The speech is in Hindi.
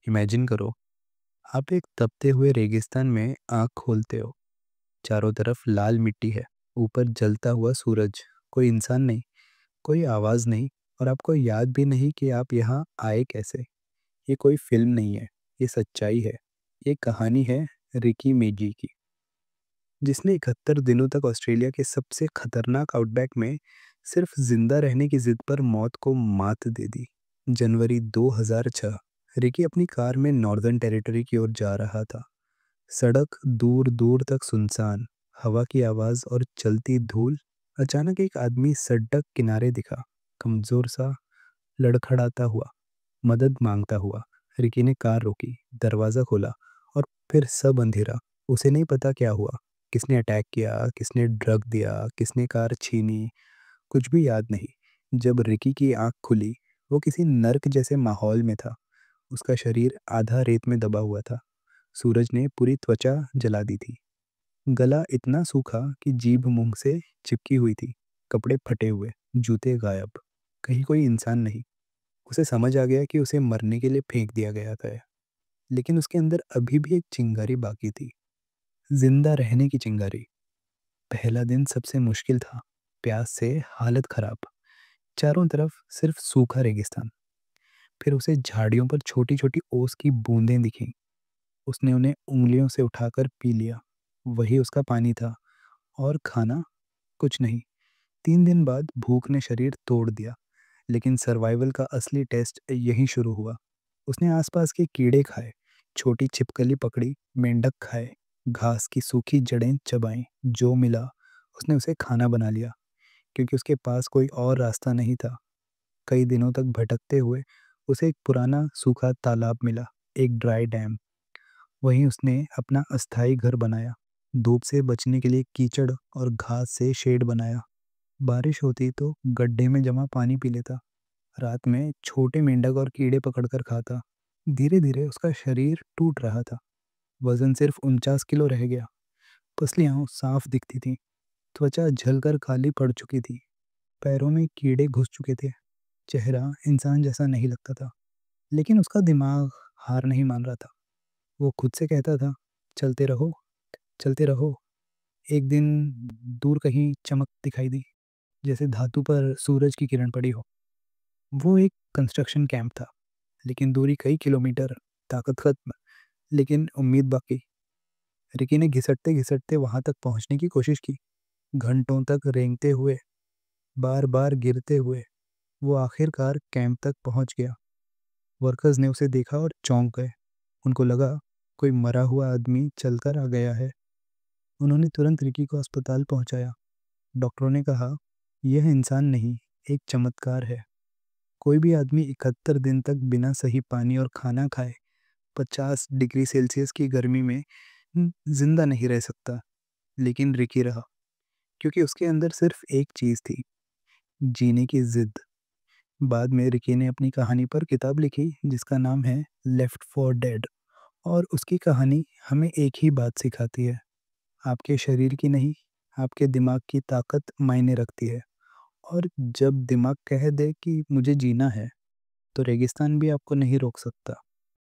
इमेजिन करो, आप एक तपते हुए रेगिस्तान में आँख खोलते हो। चारों तरफ लाल मिट्टी है, ऊपर जलता हुआ सूरज, कोई इंसान नहीं, कोई आवाज़ नहीं और आपको याद भी नहीं कि आप यहाँ आए कैसे। ये कोई फ़िल्म नहीं है, ये सच्चाई है। ये कहानी है रिकी मेजी की, जिसने 71 दिनों तक ऑस्ट्रेलिया के सबसे खतरनाक आउटबैक में सिर्फ ज़िंदा रहने की ज़िद पर मौत को मात दे दी। जनवरी 2006, रिकी अपनी कार में नॉर्दर्न टेरिटरी की ओर जा रहा था। सड़क दूर-दूर तक सुनसान, हवा की आवाज़ और चलती धूल। अचानक एक आदमी सड़क किनारे दिखा, कमज़ोर सा, लड़खड़ाता हुआ, मदद माँगता हुआ। रिकी ने कार रोकी, दरवाज़ा खोला और फिर सब अंधेरा। उसे नहीं पता क्या हुआ, किसने अटैक किया, किसने ड्रग दिया, किसने कार छीनी, कुछ भी याद नहीं। जब रिकी की आँख खुली, वो किसी नर्क जैसे माहौल में था। उसका शरीर आधा रेत में दबा हुआ था। सूरज ने पूरी त्वचा जला दी थी। गला इतना सूखा कि जीभ मुंह से चिपकी हुई थी। कपड़े फटे हुए, जूते गायब। कहीं कोई इंसान नहीं। उसे समझ आ गया कि उसे मरने के लिए फेंक दिया गया था, लेकिन उसके अंदर अभी भी एक चिंगारी बाकी थी, जिंदा रहने की चिंगारी। पहला दिन सबसे मुश्किल था। प्यास से हालत खराब, चारों तरफ सिर्फ सूखा रेगिस्तान। फिर उसे झाड़ियों पर छोटी छोटी ओस की बूंदें दिखीं। उसने उन्हें उंगलियों से उठाकर पी लिया। वही उसका पानी था। और खाना? कुछ नहीं। 3 दिन बाद भूख ने शरीर तोड़ दिया। लेकिन सर्वाइवल का असली टेस्ट यहीं शुरू हुआ। उसने आसपास के कीड़े खाए, छोटी छिपकली पकड़ी, मेंढक खाए, घास की सूखी जड़ें चबाईं। जो मिला उसने उसे खाना बना लिया, क्योंकि उसके पास कोई और रास्ता नहीं था। कई दिनों तक भटकते हुए उसे एक पुराना सूखा तालाब मिला, एक ड्राई डैम। वहीं उसने अपना अस्थायी घर बनाया। धूप से बचने के लिए कीचड़ और घास से शेड बनाया। बारिश होती तो गड्ढे में जमा पानी पी लेता। रात में छोटे मेंढक और कीड़े पकड़कर खाता। धीरे धीरे उसका शरीर टूट रहा था। वजन सिर्फ 49 किलो रह गया। पसलियां साफ दिखती थीं। त्वचा झलकर काली पड़ चुकी थी। पैरों में कीड़े घुस चुके थे। चेहरा इंसान जैसा नहीं लगता था। लेकिन उसका दिमाग हार नहीं मान रहा था। वो खुद से कहता था, चलते रहो, चलते रहो। एक दिन दूर कहीं चमक दिखाई दी, जैसे धातु पर सूरज की किरण पड़ी हो। वो एक कंस्ट्रक्शन कैंप था, लेकिन दूरी कई किलोमीटर, ताकत खत्म, लेकिन उम्मीद बाकी। रिकी ने घिसटते-घिसटते वहां तक पहुंचने की कोशिश की। घंटों तक रेंगते हुए, बार-बार गिरते हुए, वो आखिरकार कैंप तक पहुंच गया। वर्कर्स ने उसे देखा और चौंक गए। उनको लगा कोई मरा हुआ आदमी चलकर आ गया है। उन्होंने तुरंत रिकी को अस्पताल पहुंचाया। डॉक्टरों ने कहा, यह इंसान नहीं, एक चमत्कार है। कोई भी आदमी 71 दिन तक बिना सही पानी और खाना खाए 50 डिग्री सेल्सियस की गर्मी में जिंदा नहीं रह सकता। लेकिन रिकी रहा, क्योंकि उसके अंदर सिर्फ एक चीज थी, जीने की जिद। बाद में रिकी ने अपनी कहानी पर किताब लिखी, जिसका नाम है लेफ्ट फॉर डेड। और उसकी कहानी हमें एक ही बात सिखाती है, आपके शरीर की नहीं, आपके दिमाग की ताकत मायने रखती है। और जब दिमाग कह दे कि मुझे जीना है, तो रेगिस्तान भी आपको नहीं रोक सकता।